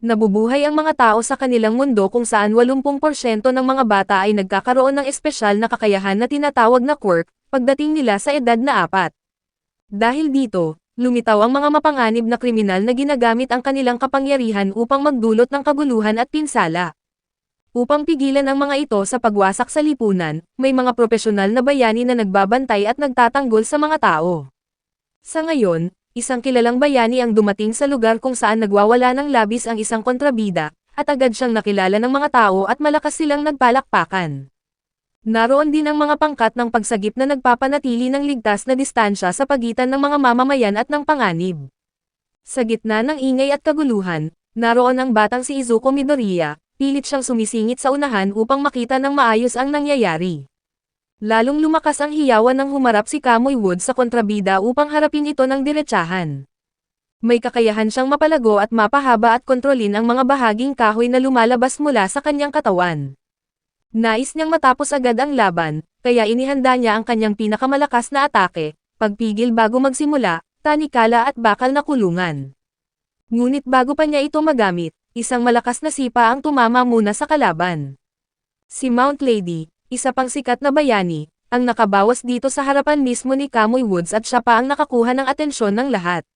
Nabubuhay ang mga tao sa kanilang mundo kung saan 80% ng mga bata ay nagkakaroon ng espesyal na kakayahan na tinatawag na quirk, pagdating nila sa edad na 4. Dahil dito, lumitaw ang mga mapanganib na kriminal na ginagamit ang kanilang kapangyarihan upang magdulot ng kaguluhan at pinsala. Upang pigilan ang mga ito sa pagwasak sa lipunan, may mga profesional na bayani na nagbabantay at nagtatanggol sa mga tao. Sa ngayon, isang kilalang bayani ang dumating sa lugar kung saan nagwawala ng labis ang isang kontrabida, at agad siyang nakilala ng mga tao at malakas silang nagpalakpakan. Naroon din ang mga pangkat ng pagsagip na nagpapanatili ng ligtas na distansya sa pagitan ng mga mamamayan at ng panganib. Sa gitna ng ingay at kaguluhan, naroon ang batang si Izuku Midoriya, pilit siyang sumisingit sa unahan upang makita ng maayos ang nangyayari. Lalong lumakas ang hiyawan ng humarap si Kamui Woods sa kontrabida upang harapin ito ng diretsahan. May kakayahan siyang mapalago at mapahaba at kontrolin ang mga bahaging kahoy na lumalabas mula sa kanyang katawan. Nais niyang matapos agad ang laban, kaya inihanda niya ang kanyang pinakamalakas na atake, pagpigil bago magsimula, tanikala at bakal na kulungan. Ngunit bago pa niya ito magamit, isang malakas na sipa ang tumama muna sa kalaban. Si Mount Lady, isa pang sikat na bayani, ang nakabawas dito sa harapan mismo ni Kamui Woods at siya pa ang nakakuha ng atensyon ng lahat.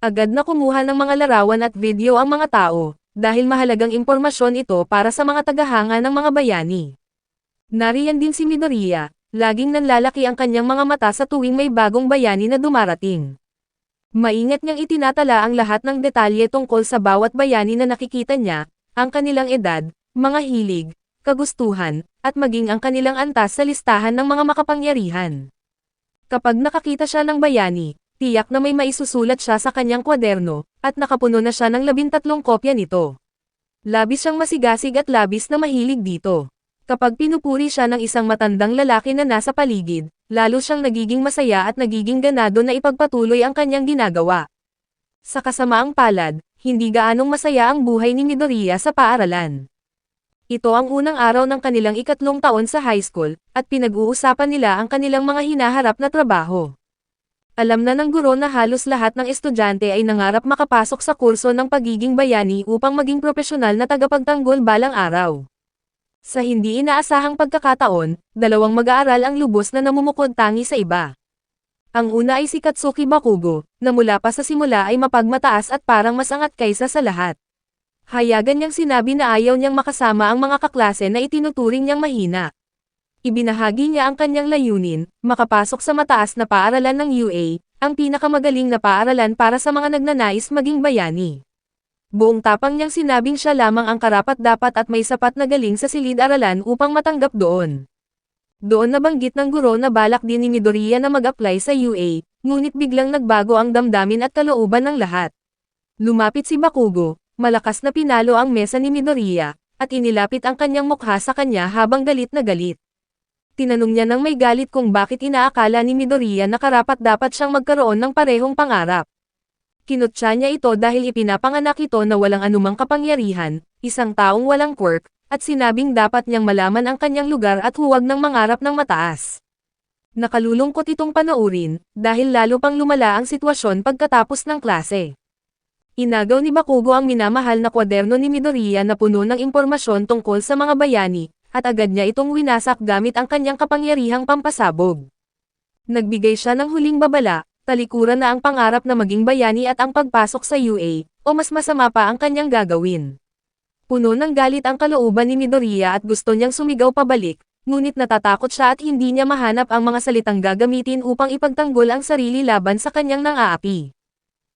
Agad na kumuha ng mga larawan at video ang mga tao, dahil mahalagang impormasyon ito para sa mga tagahanga ng mga bayani. Nariyan din si Midoriya, laging nanlalaki ang kanyang mga mata sa tuwing may bagong bayani na dumarating. Maingat niyang itinatala ang lahat ng detalye tungkol sa bawat bayani na nakikita niya, ang kanilang edad, mga hilig, kagustuhan, at maging ang kanilang antas sa listahan ng mga makapangyarihan. Kapag nakakita siya ng bayani, tiyak na may maisusulat siya sa kanyang kwaderno, at nakapuno na siya ng 13 kopya nito. Labis siyang masigasig at labis na mahilig dito. Kapag pinupuri siya ng isang matandang lalaki na nasa paligid, lalo siyang nagiging masaya at nagiging ganado na ipagpatuloy ang kanyang ginagawa. Sa kasamaang palad, hindi gaanong masaya ang buhay ni Midoriya sa paaralan. Ito ang unang araw ng kanilang 3 taon sa high school, at pinag-uusapan nila ang kanilang mga hinaharap na trabaho. Alam na ng guro na halos lahat ng estudyante ay nangarap makapasok sa kurso ng pagiging bayani upang maging profesional na tagapagtanggol balang araw. Sa hindi inaasahang pagkakataon, 2 mag-aaral ang lubos na namumukod tangi sa iba. Ang una ay si Katsuki Bakugo, na mula pa sa simula ay mapagmataas at parang mas angat kaysa sa lahat. Hayagan niyang sinabi na ayaw niyang makasama ang mga kaklase na itinuturing niyang mahina. Ibinahagi niya ang kanyang layunin, makapasok sa mataas na paaralan ng UA, ang pinakamagaling na paaralan para sa mga nagnanais maging bayani. Buong tapang niyang sinabing siya lamang ang karapat-dapat at may sapat na galing sa silid-aralan upang matanggap doon. Doon nabanggit ng guro na balak din ni Midoriya na mag-apply sa UA, ngunit biglang nagbago ang damdamin at kalooban ng lahat. Lumapit si Bakugo, malakas na pinalo ang mesa ni Midoriya, at inilapit ang kanyang mukha sa kanya habang galit na galit. Tinanong niya nang may galit kung bakit inaakala ni Midoriya na karapat-dapat siyang magkaroon ng parehong pangarap. Kinutya niya ito dahil ipinapanganak ito na walang anumang kapangyarihan, isang taong walang quirk, at sinabing dapat niyang malaman ang kanyang lugar at huwag nang mangarap ng mataas. Nakalulungkot itong panoorin, dahil lalo pang lumala ang sitwasyon pagkatapos ng klase. Inagaw ni Bakugo ang minamahal na kwaderno ni Midoriya na puno ng impormasyon tungkol sa mga bayani, at agad niya itong winasak gamit ang kanyang kapangyarihang pampasabog. Nagbigay siya ng huling babala, talikuran na ang pangarap na maging bayani at ang pagpasok sa UA, o mas masama pa ang kanyang gagawin. Puno ng galit ang kalooban ni Midoriya at gusto niyang sumigaw pabalik, ngunit natatakot siya at hindi niya mahanap ang mga salitang gagamitin upang ipagtanggol ang sarili laban sa kanyang nang-aapi.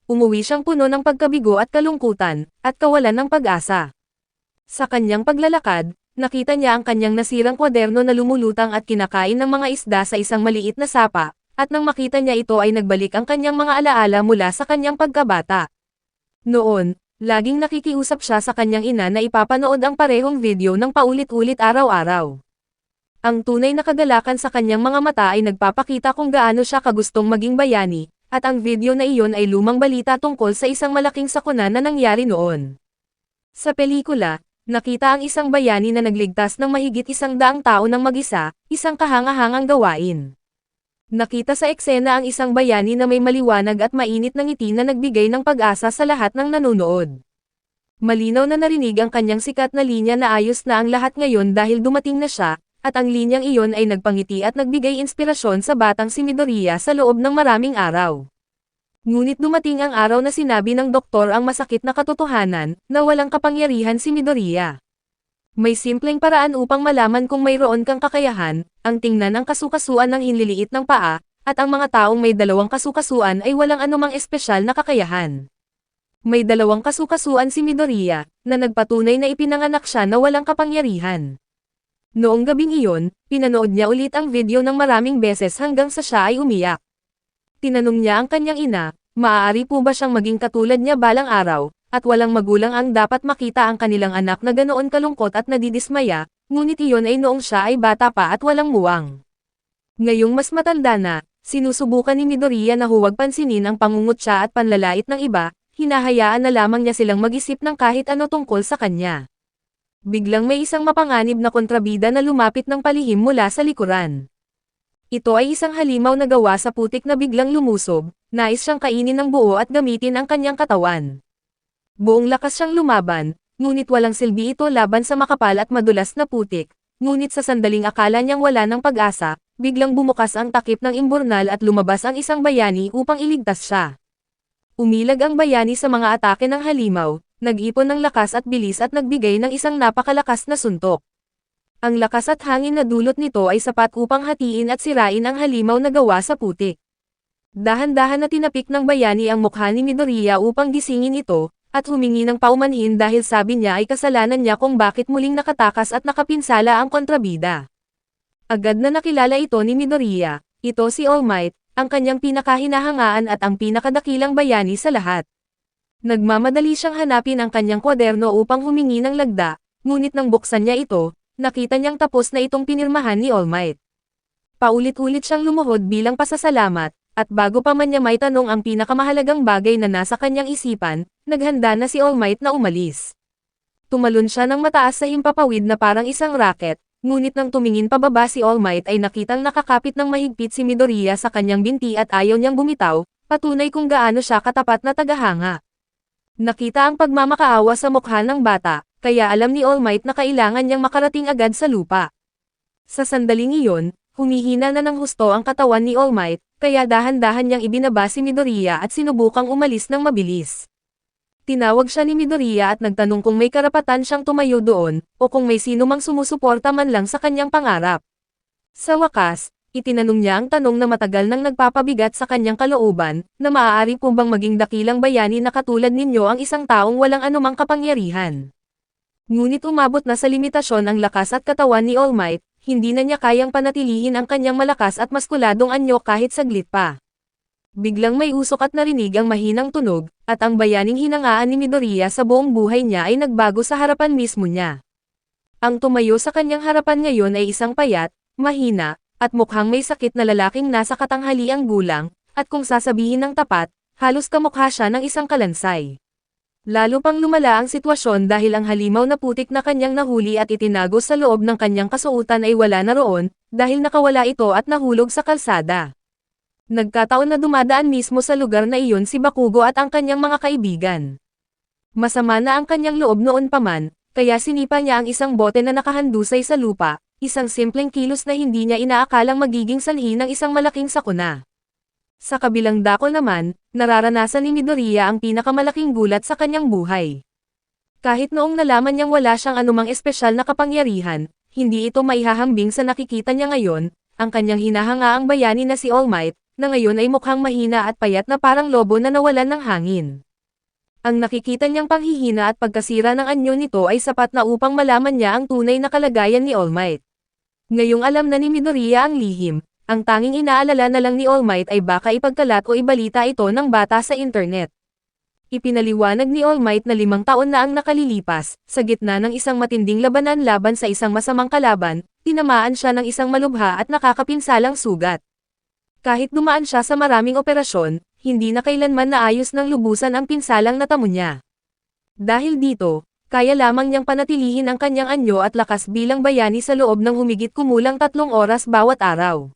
Umuwi siyang puno ng pagkabigo at kalungkutan, at kawalan ng pag-asa. Sa kanyang paglalakad, nakita niya ang kanyang nasirang kwaderno na lumulutang at kinakain ng mga isda sa isang maliit na sapa, at nang makita niya ito ay nagbalik ang kanyang mga alaala mula sa kanyang pagkabata. Noon, laging nakikiusap siya sa kanyang ina na ipapanood ang parehong video ng paulit-ulit araw-araw. Ang tunay na kagalakan sa kanyang mga mata ay nagpapakita kung gaano siya kagustong maging bayani, at ang video na iyon ay lumang balita tungkol sa isang malaking sakuna na nangyari noon. Sa pelikula, nakita ang isang bayani na nagligtas ng mahigit 100 tao ng mag-isa, isang kahangahangang gawain. Nakita sa eksena ang isang bayani na may maliwanag at mainit na ngiti na nagbigay ng pag-asa sa lahat ng nanonood. Malinaw na narinig ang kanyang sikat na linya na ayos na ang lahat ngayon dahil dumating na siya, at ang linyang iyon ay nagpangiti at nagbigay inspirasyon sa batang si Midoriya sa loob ng maraming araw. Ngunit dumating ang araw na sinabi ng doktor ang masakit na katotohanan, na walang kapangyarihan si Midoriya. May simpleng paraan upang malaman kung mayroon kang kakayahan, ang tingnan ang kasukasuan ng hinliliit ng paa, at ang mga taong may dalawang kasukasuan ay walang anumang espesyal na kakayahan. May dalawang kasukasuan si Midoriya, na nagpatunay na ipinanganak siya na walang kapangyarihan. Noong gabing iyon, pinanood niya ulit ang video ng maraming beses hanggang sa siya ay umiyak. Tinanong niya ang kanyang ina, maaari po ba siyang maging katulad niya balang araw, at walang magulang ang dapat makita ang kanilang anak na ganoon kalungkot at nadidismaya, ngunit iyon ay noong siya ay bata pa at walang muwang. Ngayong mas matanda na, sinusubukan ni Midoriya na huwag pansinin ang pangungutya at panlalait ng iba, hinahayaan na lamang niya silang mag-isip ng kahit ano tungkol sa kanya. Biglang may isang mapanganib na kontrabida na lumapit ng palihim mula sa likuran. Ito ay isang halimaw na gawa sa putik na biglang lumusob, nais siyang kainin ng buo at gamitin ang kanyang katawan. Buong lakas siyang lumaban, ngunit walang silbi ito laban sa makapal at madulas na putik, ngunit sa sandaling akala niyang wala ng pag-asa, biglang bumukas ang takip ng imburnal at lumabas ang isang bayani upang iligtas siya. Umilag ang bayani sa mga atake ng halimaw, nag-ipon ng lakas at bilis at nagbigay ng isang napakalakas na suntok. Ang lakas at hangin na dulot nito ay sapat upang hatiin at sirain ang halimaw na gawa sa putik. Dahan-dahan na tinapik ng bayani ang mukha ni Midoriya upang gisingin ito, at humingi ng paumanhin dahil sabi niya ay kasalanan niya kung bakit muling nakatakas at nakapinsala ang kontrabida. Agad na nakilala ito ni Midoriya, ito si All Might, ang kanyang pinakahinahangaan at ang pinakadakilang bayani sa lahat. Nagmamadali siyang hanapin ang kanyang kwaderno upang humingi ng lagda, ngunit nang buksan niya ito, nakita niyang tapos na itong pinirmahan ni All Might. Paulit-ulit siyang lumuhod bilang pasasalamat, at bago pa man niya may tanong ang pinakamahalagang bagay na nasa kanyang isipan, naghanda na si All Might na umalis. Tumalon siya ng mataas sa himpapawid na parang isang rocket, ngunit nang tumingin pababa si All Might ay nakitang nakakapit ng mahigpit si Midoriya sa kanyang binti at ayaw niyang bumitaw, patunay kung gaano siya katapat na tagahanga. Nakita ang pagmamakaawa sa mukha ng bata, kaya alam ni All Might na kailangan niyang makarating agad sa lupa. Sa sandaling iyon, humihina na ng husto ang katawan ni All Might, kaya dahan-dahan niyang ibinaba si Midoriya at sinubukang umalis ng mabilis. Tinawag siya ni Midoriya at nagtanong kung may karapatan siyang tumayo doon, o kung may sino mang sumusuporta man lang sa kanyang pangarap. Sa wakas, itinanong niya ang tanong na matagal nang nagpapabigat sa kanyang kalooban, na maaari po bang maging dakilang bayani na katulad ninyo ang isang taong walang anumang kapangyarihan. Ngunit umabot na sa limitasyon ang lakas at katawan ni All Might, hindi na niya kayang panatilihin ang kanyang malakas at maskuladong anyo kahit saglit pa. Biglang may usok at narinig ang mahinang tunog, at ang bayaning hinangaan ni Midoriya sa buong buhay niya ay nagbago sa harapan mismo niya. Ang tumayo sa kanyang harapan ngayon ay isang payat, mahina, at mukhang may sakit na lalaking nasa katanghaliang gulang, at kung sasabihin ng tapat, halos kamukha siya ng isang kalansay. Lalo pang lumala ang sitwasyon dahil ang halimaw na putik na kanyang nahuli at itinago sa loob ng kanyang kasuotan ay wala na roon, dahil nakawala ito at nahulog sa kalsada. Nagkataon na dumadaan mismo sa lugar na iyon si Bakugo at ang kanyang mga kaibigan. Masama na ang kanyang loob noon pa man, kaya sinipa niya ang isang bote na nakahandusay sa lupa, isang simpleng kilos na hindi niya inaakalang magiging sanhi ng isang malaking sakuna. Sa kabilang dako naman, nararanasan ni Midoriya ang pinakamalaking gulat sa kanyang buhay. Kahit noong nalaman niyang wala siyang anumang espesyal na kapangyarihan, hindi ito maihahambing sa nakikita niya ngayon, ang kanyang hinahangaang bayani na si All Might, na ngayon ay mukhang mahina at payat na parang lobo na nawalan ng hangin. Ang nakikita niyang panghihina at pagkasira ng anyo nito ay sapat na upang malaman niya ang tunay na kalagayan ni All Might. Ngayong alam na ni Midoriya ang lihim, ang tanging inaalala na lang ni All Might ay baka ipagkalat o ibalita ito ng bata sa internet. Ipinaliwanag ni All Might na 5 taon na ang nakalilipas, sa gitna ng isang matinding labanan laban sa isang masamang kalaban, tinamaan siya ng isang malubha at nakakapinsalang sugat. Kahit dumaan siya sa maraming operasyon, hindi na kailanman naayos ng lubusan ang pinsalang natamo niya. Dahil dito, kaya lamang niyang panatilihin ang kanyang anyo at lakas bilang bayani sa loob ng humigit kumulang 3 oras bawat araw.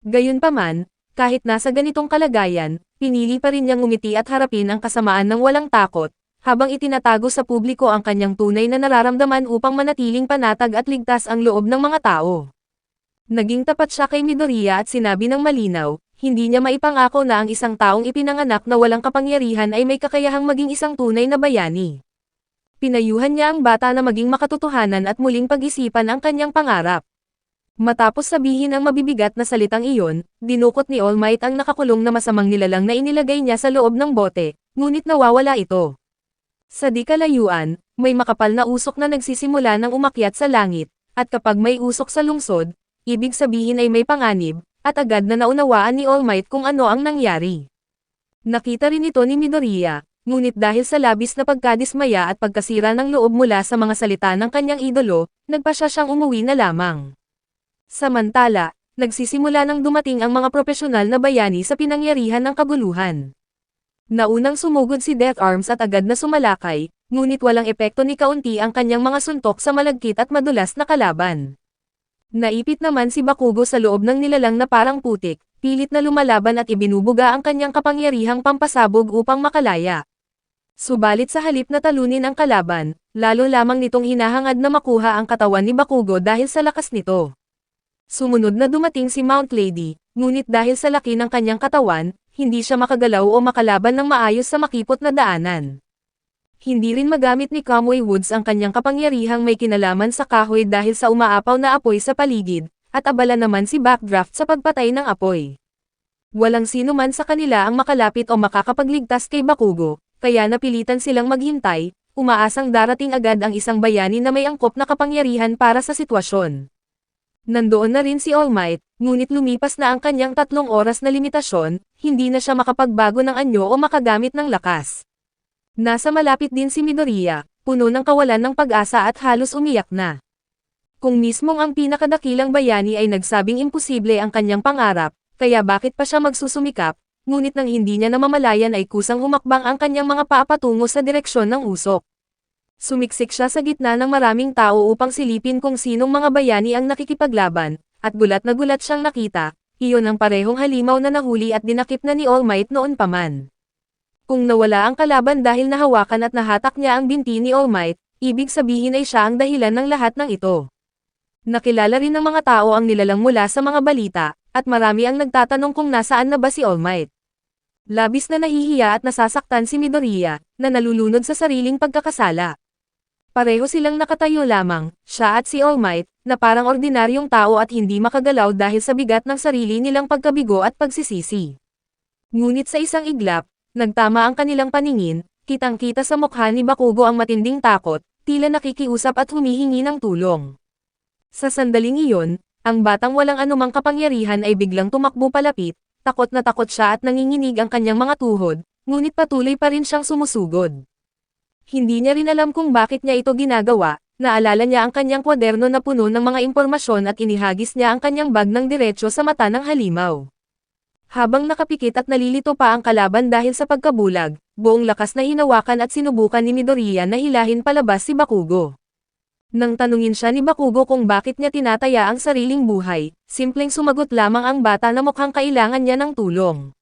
Gayunpaman, kahit nasa ganitong kalagayan, pinili pa rin niyang ngumiti at harapin ang kasamaan ng walang takot, habang itinatago sa publiko ang kanyang tunay na nararamdaman upang manatiling panatag at ligtas ang loob ng mga tao. Naging tapat siya kay Midoriya at sinabi ng malinaw, hindi niya maipangako na ang isang taong ipinanganak na walang kapangyarihan ay may kakayahang maging isang tunay na bayani. Pinayuhan niya ang bata na maging makatotohanan at muling pag-isipan ang kanyang pangarap. Matapos sabihin ang mabibigat na salitang iyon, dinukot ni All Might ang nakakulong na masamang nilalang na inilagay niya sa loob ng bote, ngunit nawawala ito. Sa di kalayuan, may makapal na usok na nagsisimula ng umakyat sa langit, at kapag may usok sa lungsod, ibig sabihin ay may panganib, at agad na naunawaan ni All Might kung ano ang nangyari. Nakita rin ito ni Midoriya, ngunit dahil sa labis na pagkadismaya at pagkasira ng loob mula sa mga salita ng kanyang idolo, nagpa siya siyang umuwi na lamang. Samantala, nagsisimula nang dumating ang mga profesional na bayani sa pinangyarihan ng kaguluhan. Naunang sumugod si Death Arms at agad na sumalakay, ngunit walang epekto ni kaunti ang kanyang mga suntok sa malagkit at madulas na kalaban. Naipit naman si Bakugo sa loob ng nilalang na parang putik, pilit na lumalaban at ibinubuga ang kanyang kapangyarihang pampasabog upang makalaya. Subalit sa halip na talunin ang kalaban, lalo lamang nitong hinahangad na makuha ang katawan ni Bakugo dahil sa lakas nito. Sumunod na dumating si Mount Lady, ngunit dahil sa laki ng kanyang katawan, hindi siya makagalaw o makalaban ng maayos sa makipot na daanan. Hindi rin magamit ni Kamui Woods ang kanyang kapangyarihang may kinalaman sa kahoy dahil sa umaapaw na apoy sa paligid, at abala naman si Backdraft sa pagpatay ng apoy. Walang sino man sa kanila ang makalapit o makakapagligtas kay Bakugo, kaya napilitan silang maghintay, umaasang darating agad ang isang bayani na may angkop na kapangyarihan para sa sitwasyon. Nandoon na rin si All Might, ngunit lumipas na ang kanyang 3 oras na limitasyon, hindi na siya makapagbago ng anyo o makagamit ng lakas. Nasa malapit din si Midoriya, puno ng kawalan ng pag-asa at halos umiyak na. Kung mismong ang pinakadakilang bayani ay nagsabing imposible ang kanyang pangarap, kaya bakit pa siya magsusumikap, ngunit nang hindi niya namamalayan ay kusang humakbang ang kanyang mga paa patungo sa direksyon ng usok. Sumiksik siya sa gitna ng maraming tao upang silipin kung sinong mga bayani ang nakikipaglaban, at gulat na gulat siyang nakita, iyon ang parehong halimaw na nahuli at dinakip na ni All Might noon pa man. Kung nawala ang kalaban dahil nahawakan at nahatak niya ang binti ni All Might, ibig sabihin ay siya ang dahilan ng lahat ng ito. Nakilala rin ng mga tao ang nilalang mula sa mga balita, at marami ang nagtatanong kung nasaan na ba si All Might. Labis na nahihiya at nasasaktan si Midoriya, na nalulunod sa sariling pagkakasala. Pareho silang nakatayo lamang, siya at si All Might, na parang ordinaryong tao at hindi makagalaw dahil sa bigat ng sarili nilang pagkabigo at pagsisisi. Ngunit sa isang iglap, nagtama ang kanilang paningin, kitang-kita sa mukha ni Bakugo ang matinding takot, tila nakikiusap at humihingi ng tulong. Sa sandaling iyon, ang batang walang anumang kapangyarihan ay biglang tumakbo palapit, takot na takot siya at nanginginig ang kanyang mga tuhod, ngunit patuloy pa rin siyang sumusugod. Hindi niya rin alam kung bakit niya ito ginagawa, naalala niya ang kanyang kwaderno na puno ng mga impormasyon at inihagis niya ang kanyang bag ng diretso sa mata ng halimaw. Habang nakapikit at nalilito pa ang kalaban dahil sa pagkabulag, buong lakas na hinawakan at sinubukan ni Midoriya na hilahin palabas si Bakugo. Nang tanungin siya ni Bakugo kung bakit niya tinataya ang sariling buhay, simpleng sumagot lamang ang bata na mukhang kailangan niya ng tulong.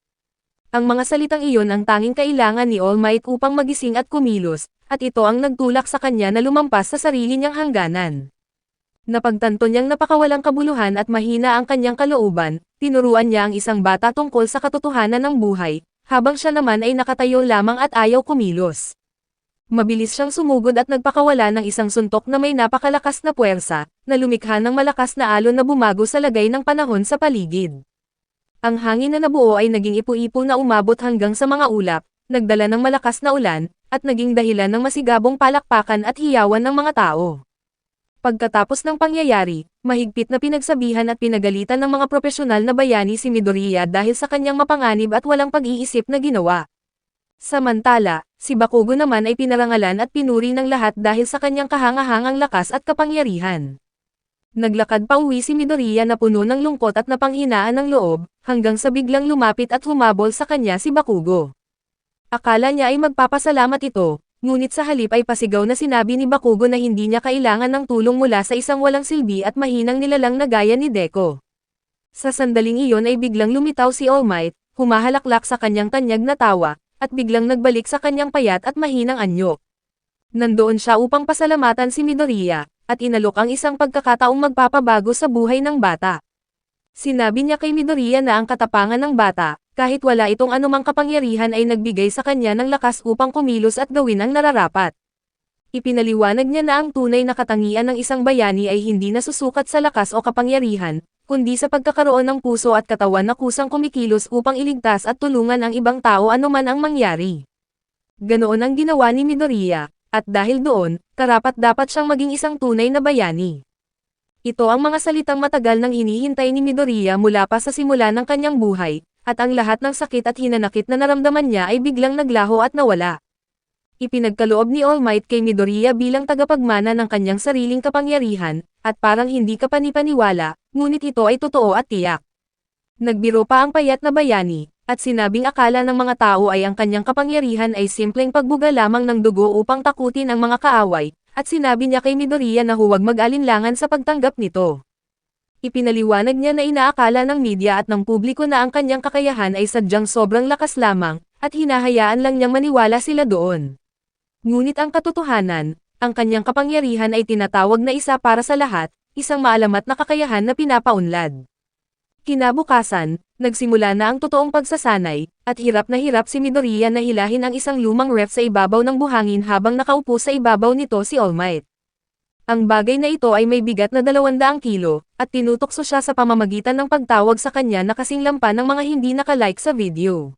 Ang mga salitang iyon ang tanging kailangan ni All Might upang magising at kumilos, at ito ang nagtulak sa kanya na lumampas sa sarili niyang hangganan. Napagtanto niyang napakawalang kabuluhan at mahina ang kanyang kalooban, tinuruan niya ang isang bata tungkol sa katotohanan ng buhay, habang siya naman ay nakatayo lamang at ayaw kumilos. Mabilis siyang sumugod at nagpakawala ng isang suntok na may napakalakas na puwersa, na lumikha ng malakas na alon na bumago sa lagay ng panahon sa paligid. Ang hangin na nabuo ay naging ipo-ipo na umabot hanggang sa mga ulap, nagdala ng malakas na ulan, at naging dahilan ng masigabong palakpakan at hiyawan ng mga tao. Pagkatapos ng pangyayari, mahigpit na pinagsabihan at pinagalitan ng mga profesional na bayani si Midoriya dahil sa kanyang mapanganib at walang pag-iisip na ginawa. Samantala, si Bakugo naman ay pinarangalan at pinuri ng lahat dahil sa kanyang kahangahangang lakas at kapangyarihan. Naglakad pa uwi si Midoriya na puno ng lungkot at napanghinaan ng loob, hanggang sa biglang lumapit at humabol sa kanya si Bakugo. Akala niya ay magpapasalamat ito, ngunit sa halip ay pasigaw na sinabi ni Bakugo na hindi niya kailangan ng tulong mula sa isang walang silbi at mahinang nilalang na gaya ni Deku. Sa sandaling iyon ay biglang lumitaw si All Might, humahalaklak sa kanyang tanyag na tawa, at biglang nagbalik sa kanyang payat at mahinang anyo. Nandoon siya upang pasalamatan si Midoriya, at inalok ang isang pagkakataong magpapabago sa buhay ng bata. Sinabi niya kay Midoriya na ang katapangan ng bata, kahit wala itong anumang kapangyarihan ay nagbigay sa kanya ng lakas upang kumilos at gawin ang nararapat. Ipinaliwanag niya na ang tunay na katangian ng isang bayani ay hindi nasusukat sa lakas o kapangyarihan, kundi sa pagkakaroon ng puso at katawan na kusang kumikilos upang iligtas at tulungan ang ibang tao anuman ang mangyari. Ganoon ang ginawa ni Midoriya, at dahil doon, karapat-dapat siyang maging isang tunay na bayani. Ito ang mga salitang matagal nang hinihintay ni Midoriya mula pa sa simula ng kanyang buhay, at ang lahat ng sakit at hinanakit na naramdaman niya ay biglang naglaho at nawala. Ipinagkaloob ni All Might kay Midoriya bilang tagapagmana ng kanyang sariling kapangyarihan, at parang hindi kapanipaniwala, ngunit ito ay totoo at tiyak. Nagbiro pa ang payat na bayani, at sinabing akala ng mga tao ay ang kanyang kapangyarihan ay simpleng pagbuga lamang ng dugo upang takutin ang mga kaaway, at sinabi niya kay Midoriya na huwag mag-alinlangan sa pagtanggap nito. Ipinaliwanag niya na inaakala ng media at ng publiko na ang kanyang kakayahan ay sadyang sobrang lakas lamang, at hinahayaan lang niyang maniwala sila doon. Ngunit ang katotohanan, ang kanyang kapangyarihan ay tinatawag na isa para sa lahat, isang maalamat na kakayahan na pinapaunlad. Kinabukasan, nagsimula na ang totoong pagsasanay, at hirap na hirap si Midoriya na hilahin ang isang lumang ref sa ibabaw ng buhangin habang nakaupo sa ibabaw nito si All Might. Ang bagay na ito ay may bigat na 200 kilo, at tinutokso siya sa pamamagitan ng pagtawag sa kanya na kasing lampan ng mga hindi nakalike sa video.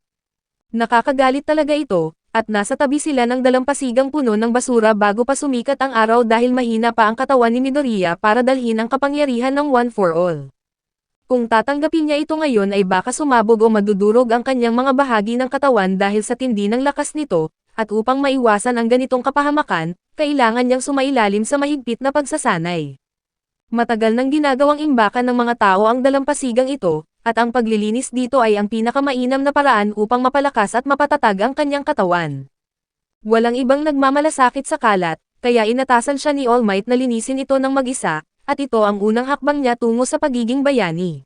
Nakakagalit talaga ito, at nasa tabi sila ng dalampasigang puno ng basura bago pa sumikat ang araw dahil mahina pa ang katawan ni Midoriya para dalhin ang kapangyarihan ng One for All. Kung tatanggapin niya ito ngayon ay baka sumabog o madudurog ang kanyang mga bahagi ng katawan dahil sa tindi ng lakas nito, at upang maiwasan ang ganitong kapahamakan, kailangan niyang sumailalim sa mahigpit na pagsasanay. Matagal nang ginagawang imbakan ng mga tao ang dalampasigang ito, at ang paglilinis dito ay ang pinakamainam na paraan upang mapalakas at mapatatag ang kanyang katawan. Walang ibang nagmamalasakit sa kalat, kaya inatasan siya ni All Might na linisin ito ng mag-isa, at ito ang unang hakbang niya tungo sa pagiging bayani.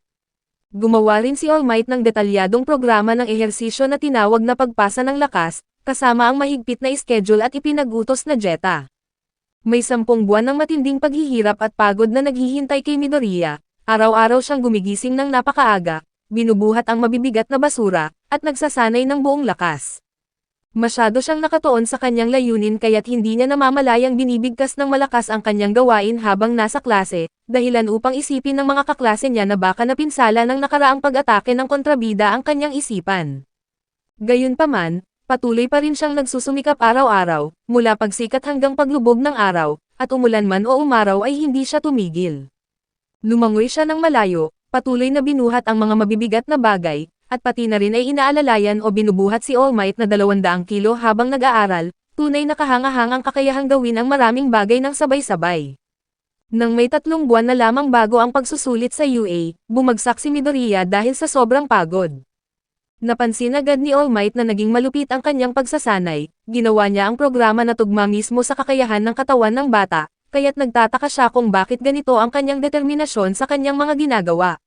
Gumawa rin si All Might ng detalyadong programa ng ehersisyo na tinawag na pagpasa ng lakas, kasama ang mahigpit na schedule at ipinag-utos na dieta. May 10 buwan ng matinding paghihirap at pagod na naghihintay kay Midoriya. Araw-araw siyang gumigising ng napakaaga, binubuhat ang mabibigat na basura, at nagsasanay ng buong lakas. Masyado siyang nakatuon sa kanyang layunin kaya't hindi niya namamalayang binibigkas ng malakas ang kanyang gawain habang nasa klase, dahilan upang isipin ng mga kaklase niya na baka napinsala ng nakaraang pag-atake ng kontrabida ang kanyang isipan. Gayunpaman, patuloy pa rin siyang nagsusumikap araw-araw, mula pagsikat hanggang paglubog ng araw, at umulan man o umaraw ay hindi siya tumigil. Lumangoy siya ng malayo, patuloy na binuhat ang mga mabibigat na bagay, at pati na rin ay inaalalayan o binubuhat si All Might na 200 kilo habang nag-aaral, tunay na kahangahangang kakayahang gawin ang maraming bagay ng sabay-sabay. Nang may 3 buwan na lamang bago ang pagsusulit sa UA, bumagsak si Midoriya dahil sa sobrang pagod. Napansin agad ni All Might na naging malupit ang kanyang pagsasanay, ginawa niya ang programa na tugma mismo sa kakayahan ng katawan ng bata, kaya't nagtataka siya kung bakit ganito ang kanyang determinasyon sa kanyang mga ginagawa.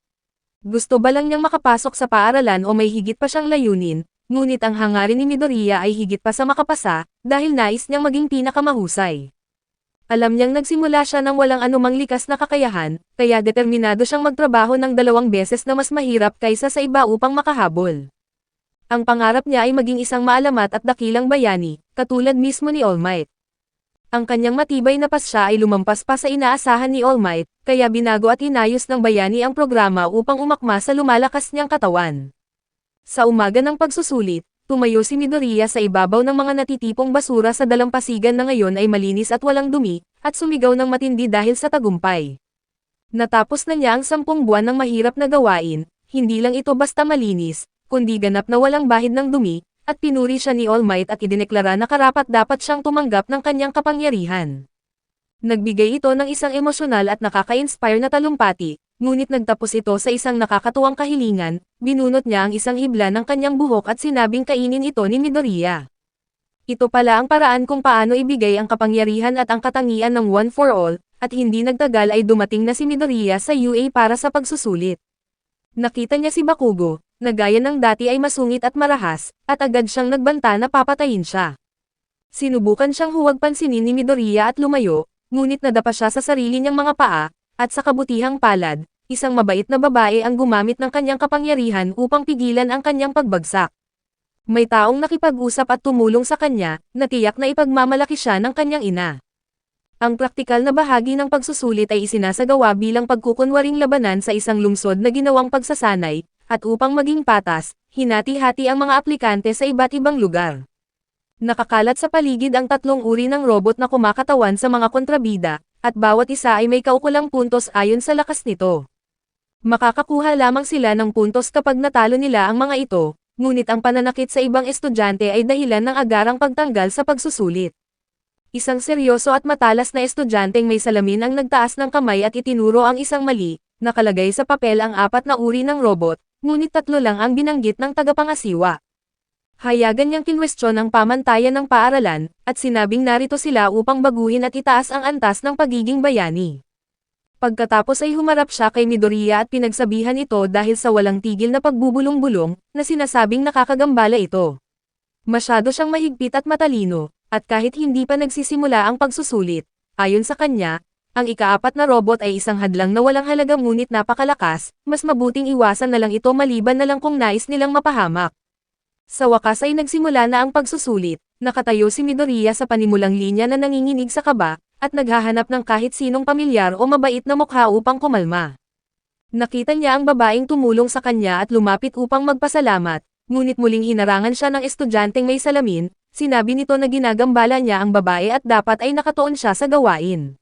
Gusto ba lang niyang makapasok sa paaralan o may higit pa siyang layunin, ngunit ang hangarin ni Midoriya ay higit pa sa makapasa, dahil nais niyang maging pinakamahusay. Alam niyang nagsimula siya ng walang anumang likas na kakayahan, kaya determinado siyang magtrabaho ng 2 beses na mas mahirap kaysa sa iba upang makahabol. Ang pangarap niya ay maging isang maalamat at dakilang bayani, katulad mismo ni All Might. Ang kanyang matibay na pasya ay lumampas pa sa inaasahan ni All Might, kaya binago at inayos ng bayani ang programa upang umakma sa lumalakas niyang katawan. Sa umaga ng pagsusulit, tumayo si Midoriya sa ibabaw ng mga natitipong basura sa dalampasigan na ngayon ay malinis at walang dumi, at sumigaw ng matindi dahil sa tagumpay. Natapos na niya ang 10 buwan ng mahirap na gawain, hindi lang ito basta malinis, kundi ganap na walang bahid ng dumi, at pinuri siya ni All Might at idineklara na karapat-dapat siyang tumanggap ng kanyang kapangyarihan. Nagbigay ito ng isang emosyonal at nakaka-inspire na talumpati, ngunit nagtapos ito sa isang nakakatuwang kahilingan, binunot niya ang isang hibla ng kanyang buhok at sinabing kainin ito ni Midoriya. Ito pala ang paraan kung paano ibigay ang kapangyarihan at ang katangian ng One for All, at hindi nagtagal ay dumating na si Midoriya sa UA para sa pagsusulit. Nakita niya si Bakugo, na gaya ng dati ay masungit at marahas, at agad siyang nagbanta na papatayin siya. Sinubukan siyang huwag pansinin ni Midoriya at lumayo, ngunit nadapa siya sa sarili niyang mga paa, at sa kabutihang palad, isang mabait na babae ang gumamit ng kanyang kapangyarihan upang pigilan ang kanyang pagbagsak. May taong nakipag-usap at tumulong sa kanya, na tiyak na ipagmamalaki siya ng kanyang ina. Ang praktikal na bahagi ng pagsusulit ay isinasagawa bilang pagkukunwaring labanan sa isang lungsod na ginawang pagsasanay, at upang maging patas, hinati-hati ang mga aplikante sa iba't ibang lugar. Nakakalat sa paligid ang tatlong uri ng robot na kumakatawan sa mga kontrabida, at bawat isa ay may kaukulang puntos ayon sa lakas nito. Makakakuha lamang sila ng puntos kapag natalo nila ang mga ito, ngunit ang pananakit sa ibang estudyante ay dahilan ng agarang pagtanggal sa pagsusulit. Isang seryoso at matalas na estudyanteng may salamin ang nagtaas ng kamay at itinuro ang isang mali, nakalagay sa papel ang 4 na uri ng robot, ngunit 3 lang ang binanggit ng tagapangasiwa. Hayagan niyang kinwestiyon ang pamantayan ng paaralan, at sinabing narito sila upang baguhin at itaas ang antas ng pagiging bayani. Pagkatapos ay humarap siya kay Midoriya at pinagsabihan ito dahil sa walang tigil na pagbubulong-bulong, na sinasabing nakakagambala ito. Masyado siyang mahigpit at matalino, at kahit hindi pa nagsisimula ang pagsusulit, ayon sa kanya, ang ika-4 na robot ay isang hadlang na walang halaga ngunit napakalakas, mas mabuting iwasan na lang ito maliban na lang kung nais nilang mapahamak. Sa wakas ay nagsimula na ang pagsusulit, nakatayo si Midoriya sa panimulang linya na nanginginig sa kaba, at naghahanap ng kahit sinong pamilyar o mabait na mukha upang kumalma. Nakita niya ang babaeng tumulong sa kanya at lumapit upang magpasalamat, ngunit muling hinarangan siya ng estudyanteng may salamin, sinabi nito na ginagambala niya ang babae at dapat ay nakatuon siya sa gawain.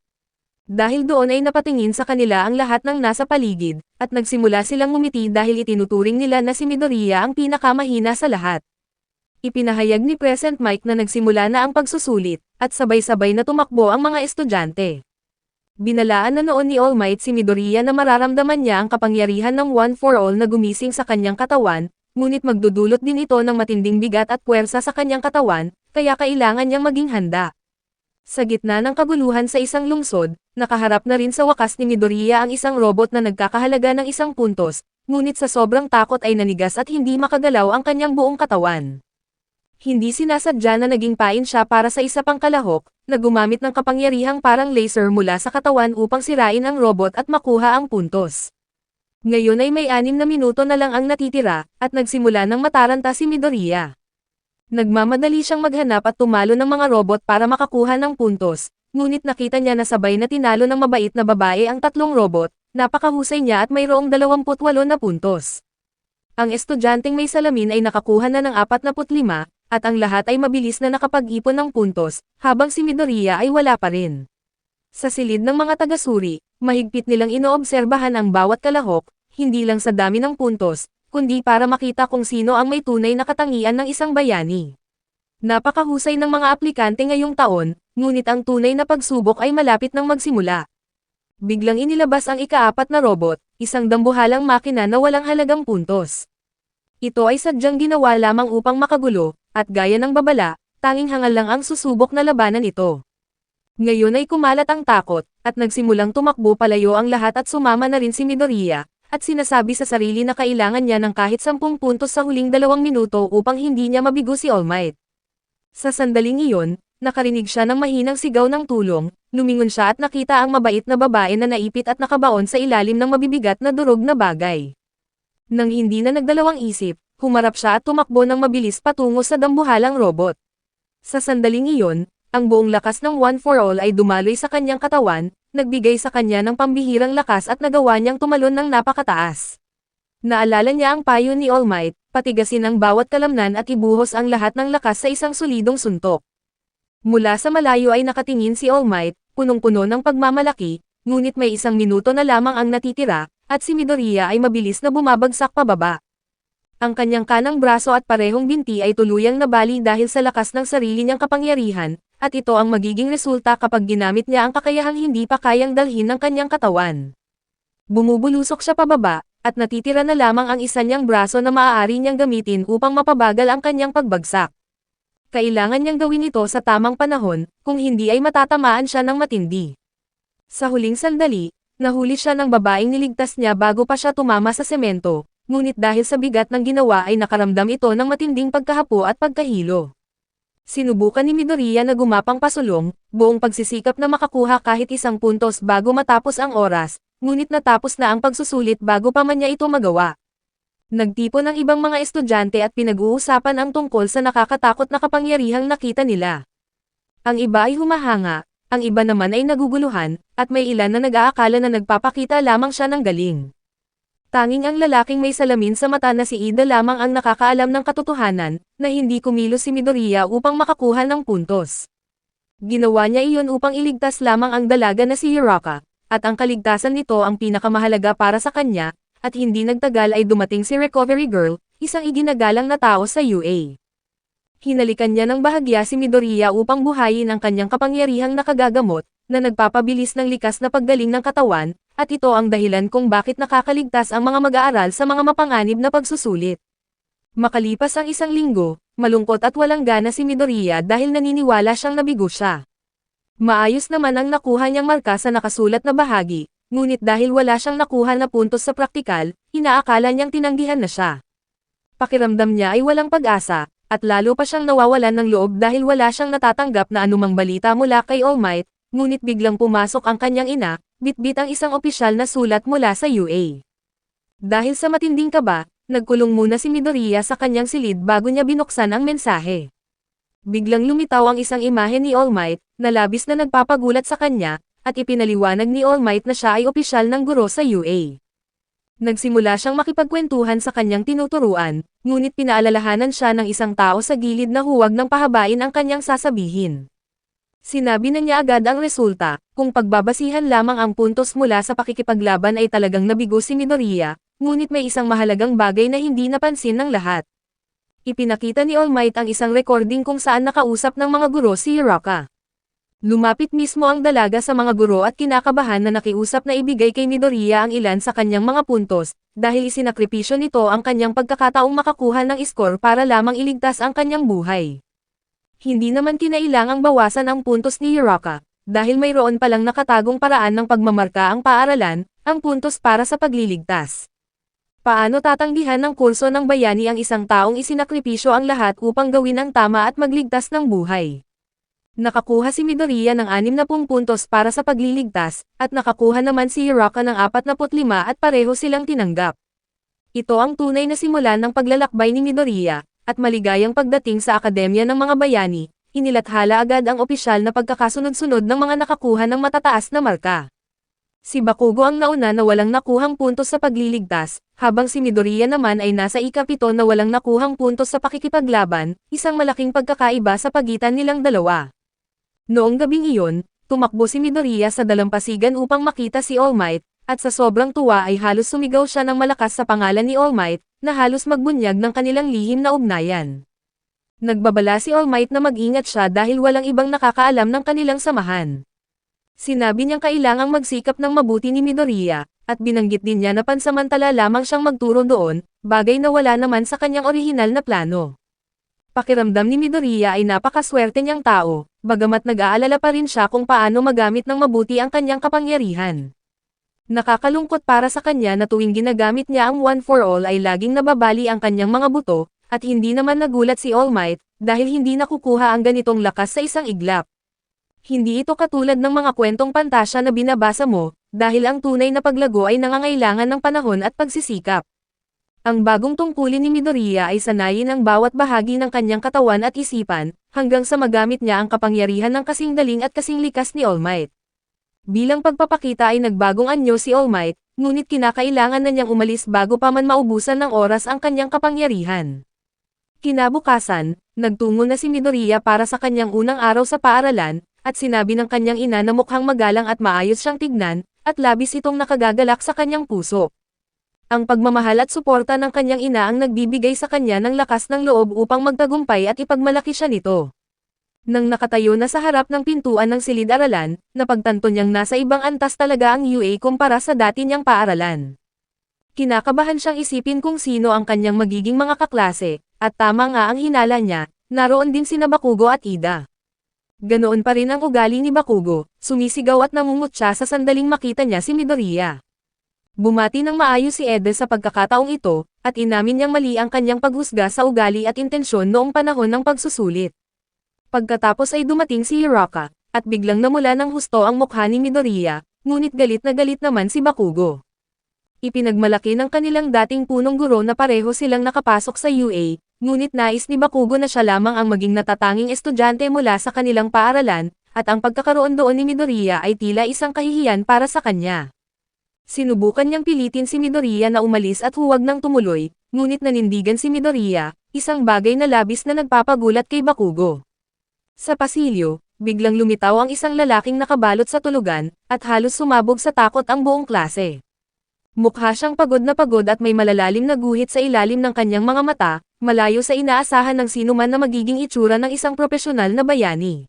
Dahil doon ay napatingin sa kanila ang lahat ng nasa paligid, at nagsimula silang ngumiti dahil itinuturing nila na si Midoriya ang pinakamahina sa lahat. Ipinahayag ni Present Mike na nagsimula na ang pagsusulit, at sabay-sabay na tumakbo ang mga estudyante. Binalaan na noon ni All Might si Midoriya na mararamdaman niya ang kapangyarihan ng One for All na gumising sa kanyang katawan, ngunit magdudulot din ito ng matinding bigat at puwersa sa kanyang katawan, kaya kailangan niyang maging handa. Sa gitna ng kaguluhan sa isang lungsod, nakaharap na rin sa wakas ni Midoriya ang isang robot na nagkakahalaga ng 1 puntos, ngunit sa sobrang takot ay nanigas at hindi makagalaw ang kanyang buong katawan. Hindi sinasadya na naging pain siya para sa isa pang kalahok, na gumamit ng kapangyarihang parang laser mula sa katawan upang sirain ang robot at makuha ang puntos. Ngayon ay may 6 na minuto na lang ang natitira, at nagsimula ng mataranta si Midoriya. Nagmamadali siyang maghanap at tumalo ng mga robot para makakuha ng puntos, ngunit nakita niya na sabay na tinalo ng mabait na babae ang 3 robot, napakahusay niya at mayroong 28 na puntos. Ang estudyanteng may salamin ay nakakuha na ng 45, at ang lahat ay mabilis na nakapag-ipon ng puntos, habang si Midoriya ay wala pa rin. Sa silid ng mga tagasuri, mahigpit nilang inoobserbahan ang bawat kalahok, hindi lang sa dami ng puntos, kundi para makita kung sino ang may tunay na katangian ng isang bayani. Napakahusay ng mga aplikante ngayong taon, ngunit ang tunay na pagsubok ay malapit nang magsimula. Biglang inilabas ang ika-4 na robot, isang dambuhalang makina na walang halagang puntos. Ito ay sadyang ginawa lamang upang makagulo, at gaya ng babala, tanging hangal lang ang susubok na labanan ito. Ngayon ay kumalat ang takot, at nagsimulang tumakbo palayo ang lahat at sumama na rin si Midoriya, at sinasabi sa sarili na kailangan niya ng kahit 10 puntos sa huling 2 minuto upang hindi niya mabigo si All Might. Sa sandaling iyon, nakarinig siya ng mahinang sigaw ng tulong, lumingon siya at nakita ang mabait na babae na naipit at nakabaon sa ilalim ng mabibigat na durog na bagay. Nang hindi na nagdalawang isip, humarap siya at tumakbo ng mabilis patungo sa dambuhalang robot. Sa sandaling iyon, ang buong lakas ng One for All ay dumaloy sa kanyang katawan, nagbigay sa kanya ng pambihirang lakas at nagawa niyang tumalon ng napakataas. Naalala niya ang payo ni All Might, patigasin ang bawat kalamnan at ibuhos ang lahat ng lakas sa isang solidong suntok. Mula sa malayo ay nakatingin si All Might, punong-puno ng pagmamalaki, ngunit may 1 minuto na lamang ang natitira, at si Midoriya ay mabilis na bumabagsak pababa. Ang kanyang kanang braso at parehong binti ay tuluyang nabali dahil sa lakas ng sarili niyang kapangyarihan, at ito ang magiging resulta kapag ginamit niya ang kakayahang hindi pa kayang dalhin ng kanyang katawan. Bumubulusok siya pababa, at natitira na lamang ang isa niyang braso na maaari niyang gamitin upang mapabagal ang kanyang pagbagsak. Kailangan niyang gawin ito sa tamang panahon, kung hindi ay matatamaan siya ng matindi. Sa huling sandali, nahuli siya ng babaeng niligtas niya bago pa siya tumama sa semento, ngunit dahil sa bigat ng ginawa ay nakaramdam ito ng matinding pagkahapo at pagkahilo. Sinubukan ni Midoriya na gumapang pasulong, buong pagsisikap na makakuha kahit isang puntos bago matapos ang oras, ngunit natapos na ang pagsusulit bago pa man niya ito magawa. Nagtipon ang ibang mga estudyante at pinag-uusapan ang tungkol sa nakakatakot na kapangyarihang nakita nila. Ang iba ay humahanga, ang iba naman ay naguguluhan, at may ilan na nag-aakala na nagpapakita lamang siya ng galing. Tanging ang lalaking may salamin sa mata na si Ida lamang ang nakakaalam ng katotohanan, na hindi kumilos si Midoriya upang makakuha ng puntos. Ginawa niya iyon upang iligtas lamang ang dalaga na si Uraka, at ang kaligtasan nito ang pinakamahalaga para sa kanya, at hindi nagtagal ay dumating si Recovery Girl, isang iginagalang na tao sa UA. Hinalikan niya ng bahagya si Midoriya upang buhayin ang kanyang kapangyarihang nakagagamot, na nagpapabilis ng likas na paggaling ng katawan, at ito ang dahilan kung bakit nakakaligtas ang mga mag-aaral sa mga mapanganib na pagsusulit. Makalipas ang isang linggo, malungkot at walang gana si Midoriya dahil naniniwala siyang nabigo siya. Maayos naman ang nakuha niyang marka sa nakasulat na bahagi, ngunit dahil wala siyang nakuha na puntos sa praktikal, inaakala niyang tinanggihan na siya. Pakiramdam niya ay walang pag-asa, at lalo pa siyang nawawalan ng loob dahil wala siyang natatanggap na anumang balita mula kay All Might, ngunit biglang pumasok ang kanyang ina, bitbit ang isang opisyal na sulat mula sa UA. Dahil sa matinding kaba, nagkulong muna si Midoriya sa kanyang silid bago niya binuksan ang mensahe. Biglang lumitaw ang isang imahe ni All Might, na labis na nagpapagulat sa kanya, at ipinaliwanag ni All Might na siya ay opisyal ng guro sa UA. Nagsimula siyang makipagkwentuhan sa kanyang tinuturuan, ngunit pinaalalahanan siya ng isang tao sa gilid na huwag nang pahabain ang kanyang sasabihin. Sinabi na niya agad ang resulta, kung pagbabasihan lamang ang puntos mula sa pakikipaglaban ay talagang nabigo si Midoriya, ngunit may isang mahalagang bagay na hindi napansin ng lahat. Ipinakita ni All Might ang isang recording kung saan nakausap ng mga guro si Uraka. Lumapit mismo ang dalaga sa mga guro at kinakabahan na nakiusap na ibigay kay Midoriya ang ilan sa kanyang mga puntos, dahil isinakripisyo nito ang kanyang pagkakataong makakuha ng score para lamang iligtas ang kanyang buhay. Hindi naman kinailangang bawasan ang puntos ni Uraka, dahil mayroon palang nakatagong paraan ng pagmamarka ang paaralan, ang puntos para sa pagliligtas. Paano tatanggihan ng kurso ng bayani ang isang taong isinakripisyo ang lahat upang gawin ang tama at magligtas ng buhay? Nakakuha si Midoriya ng 60 puntos para sa pagliligtas, at nakakuha naman si Uraka ng 45 at pareho silang tinanggap. Ito ang tunay na simula ng paglalakbay ni Midoriya, at maligayang pagdating sa Akademya ng mga Bayani, inilathala agad ang opisyal na pagkakasunod-sunod ng mga nakakuha ng matataas na marka. Si Bakugo ang nauna na walang nakuhang puntos sa pagliligtas, habang si Midoriya naman ay nasa ika-7 na walang nakuhang puntos sa pakikipaglaban, isang malaking pagkakaiba sa pagitan nilang dalawa. Noong gabing iyon, tumakbo si Midoriya sa dalampasigan upang makita si All Might, at sa sobrang tuwa ay halos sumigaw siya ng malakas sa pangalan ni All Might, na halos magbunyag ng kanilang lihim na ugnayan. Nagbabala si All Might na mag-ingat siya dahil walang ibang nakakaalam ng kanilang samahan. Sinabi niyang kailangang magsikap ng mabuti ni Midoriya, at binanggit din niya na pansamantala lamang siyang magturo doon, bagay na wala naman sa kanyang orihinal na plano. Pakiramdam ni Midoriya ay napakaswerte niyang tao, bagamat nag-aalala pa rin siya kung paano magamit ng mabuti ang kanyang kapangyarihan. Nakakalungkot para sa kanya na tuwing ginagamit niya ang One for All ay laging nababali ang kanyang mga buto, at hindi naman nagulat si All Might, dahil hindi nakukuha ang ganitong lakas sa isang iglap. Hindi ito katulad ng mga kwentong pantasya na binabasa mo, dahil ang tunay na paglago ay nangangailangan ng panahon at pagsisikap. Ang bagong tungkulin ni Midoriya ay sanayin ang bawat bahagi ng kanyang katawan at isipan, hanggang sa magamit niya ang kapangyarihan ng kasing daling at kasing likas ni All Might. Bilang pagpapakita ay nagbagong anyo si All Might, ngunit kinakailangan na niyang umalis bago pa man maubusan ng oras ang kanyang kapangyarihan. Kinabukasan, nagtungo na si Midoriya para sa kanyang unang araw sa paaralan, at sinabi ng kanyang ina na mukhang magalang at maayos siyang tignan, at labis itong nakagagalak sa kanyang puso. Ang pagmamahal at suporta ng kanyang ina ang nagbibigay sa kanya ng lakas ng loob upang magtagumpay at ipagmalaki siya nito. Nang nakatayo na sa harap ng pintuan ng silid-aralan, napagtanto niyang nasa ibang antas talaga ang UA kumpara sa dati niyang paaralan. Kinakabahan siyang isipin kung sino ang kanyang magiging mga kaklase, at tama nga ang hinala niya, naroon din sina Bakugo at Ida. Ganoon pa rin ang ugali ni Bakugo, sumisigaw at namumutya sa sandaling makita niya si Midoriya. Bumati ng maayos si Eda sa pagkakataong ito, at inamin niyang mali ang kanyang paghusga sa ugali at intensyon noong panahon ng pagsusulit. Pagkatapos ay dumating si Hiraka, at biglang namula ng husto ang mukha ni Midoriya, ngunit galit na galit naman si Bakugo. Ipinagmalaki ng kanilang dating punong guro na pareho silang nakapasok sa UA, ngunit nais ni Bakugo na siya lamang ang maging natatanging estudyante mula sa kanilang paaralan, at ang pagkakaroon doon ni Midoriya ay tila isang kahihiyan para sa kanya. Sinubukan niyang pilitin si Midoriya na umalis at huwag nang tumuloy, ngunit nanindigan si Midoriya, isang bagay na labis na nagpapagulat kay Bakugo. Sa pasilyo, biglang lumitaw ang isang lalaking nakabalot sa tulugan, at halos sumabog sa takot ang buong klase. Mukha siyang pagod at may malalalim na guhit sa ilalim ng kanyang mga mata, malayo sa inaasahan ng sinuman na magiging itsura ng isang propesyonal na bayani.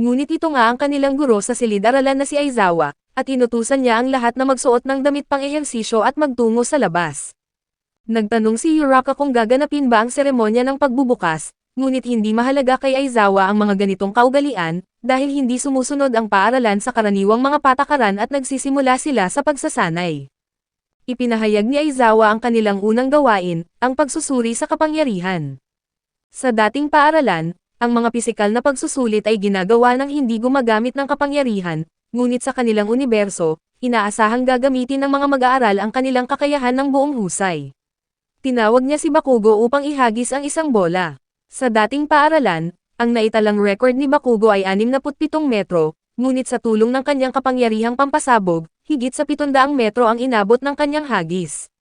Ngunit ito nga ang kanilang guro sa silid-aralan na si Aizawa, at inutusan niya ang lahat na magsuot ng damit pang-ehersisyo at magtungo sa labas. Nagtanong si Uraka kung gaganapin ba ang seremonya ng pagbubukas, ngunit hindi mahalaga kay Aizawa ang mga ganitong kaugalian, dahil hindi sumusunod ang paaralan sa karaniwang mga patakaran at nagsisimula sila sa pagsasanay. Ipinahayag ni Aizawa ang kanilang unang gawain, ang pagsusuri sa kapangyarihan. Sa dating paaralan, ang mga pisikal na pagsusulit ay ginagawa ng hindi gumagamit ng kapangyarihan, ngunit sa kanilang universo, inaasahang gagamitin ng mga mag-aaral ang kanilang kakayahan ng buong husay. Tinawag niya si Bakugo upang ihagis ang isang bola. Sa dating paaralan, ang naitalang record ni Bakugo ay 67 metro, ngunit sa tulong ng kanyang kapangyarihang pampasabog, higit sa 700 metro ang inabot ng kanyang hagis.